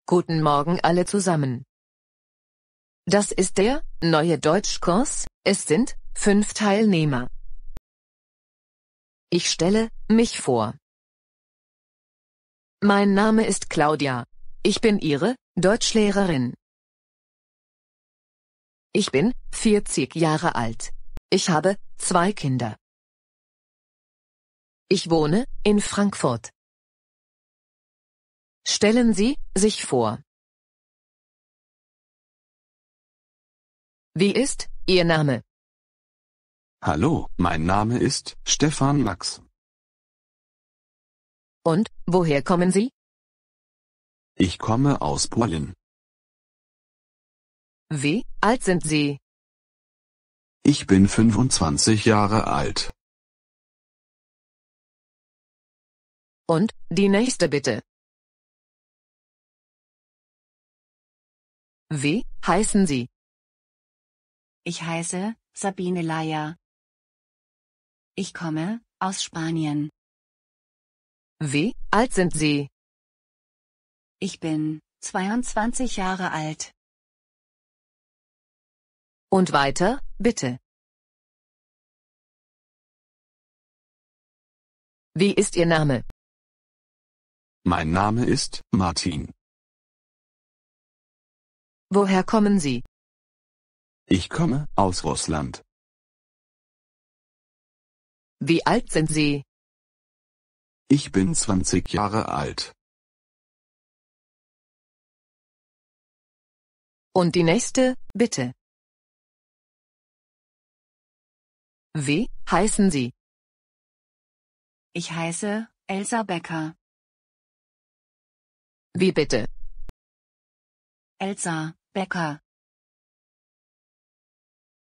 Guten Morgen alle zusammen. Das ist der neue Deutschkurs, es sind 5 Teilnehmer. Ich stelle mich vor. Mein Name ist Claudia. Ich bin Ihre Deutschlehrerin. Ich bin 40 Jahre alt. Ich habe 2 Kinder. Ich wohne in Frankfurt. Stellen Sie sich vor. Wie ist Ihr Name? Hallo, mein Name ist Stefan Max. Und woher kommen Sie? Ich komme aus Polen. Wie alt sind Sie? Ich bin 25 Jahre alt. Und die nächste bitte. Wie heißen Sie? Ich heiße Sabine Leier. Ich komme aus Spanien. Wie alt sind Sie? Ich bin 22 Jahre alt. Und weiter, bitte. Wie ist Ihr Name? Mein Name ist Martin. Woher kommen Sie? Ich komme aus Russland. Wie alt sind Sie? Ich bin 20 Jahre alt. Und die nächste, bitte. Wie heißen Sie? Ich heiße Elsa Becker. Wie bitte? Elsa Becker.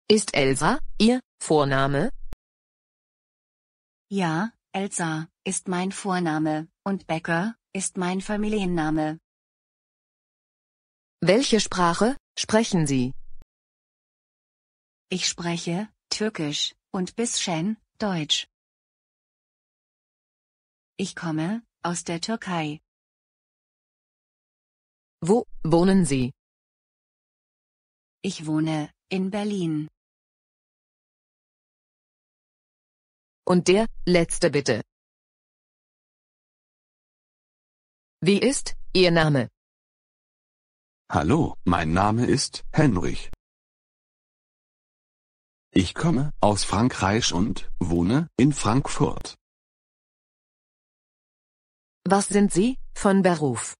Ist Elsa Ihr Vorname? Ja, Elsa ist mein Vorname und Becker ist mein Familienname. Welche Sprache sprechen Sie? Ich spreche Türkisch und bisschen Deutsch. Ich komme aus der Türkei. Wo wohnen Sie? Ich wohne in Berlin. Und der letzte bitte. Wie ist Ihr Name? Hallo, mein Name ist Henrich. Ich komme aus Frankreich und wohne in Frankfurt. Was sind Sie von Beruf?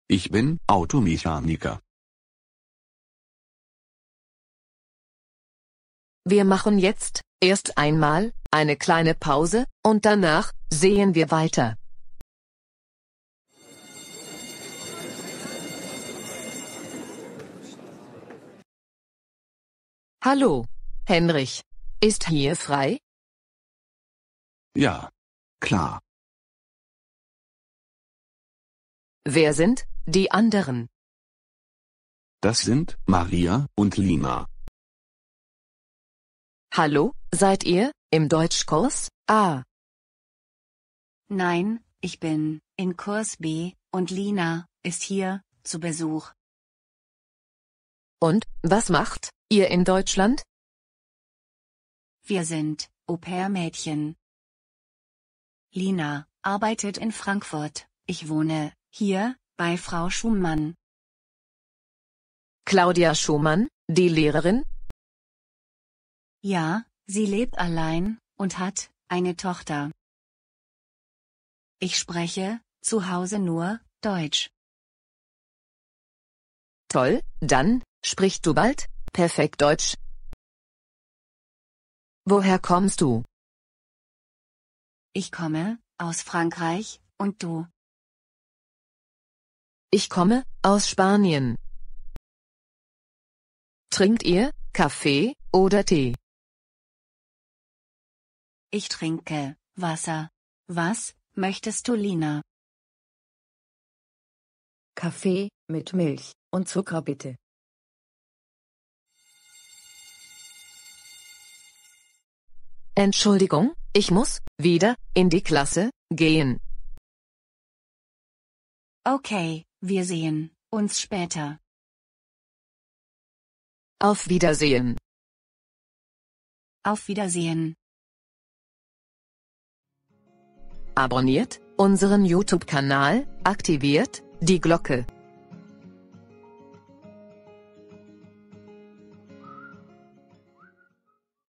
Ich bin Automechaniker. Wir machen jetzt erst einmal eine kleine Pause und danach sehen wir weiter. Hallo, Henrich. Ist hier frei? Ja, klar. Wer sind die anderen? Das sind Maria und Lina. Hallo, seid ihr im Deutschkurs A? Nein, ich bin in Kurs B und Lina ist hier zu Besuch. Und was macht ihr in Deutschland? Wir sind Au-pair-Mädchen. Lina arbeitet in Frankfurt. Ich wohne hier bei Frau Schumann. Claudia Schumann, die Lehrerin? Ja, sie lebt allein und hat eine Tochter. Ich spreche zu Hause nur Deutsch. Toll, dann sprichst du bald perfekt Deutsch. Woher kommst du? Ich komme aus Frankreich, und du? Ich komme aus Spanien. Trinkt ihr Kaffee oder Tee? Ich trinke Wasser. Was möchtest du, Lina? Kaffee mit Milch und Zucker bitte. Entschuldigung, ich muss wieder in die Klasse gehen. Okay, Wir sehen uns später. Auf Wiedersehen. Auf Wiedersehen. Abonniert unseren YouTube-Kanal, aktiviert die Glocke.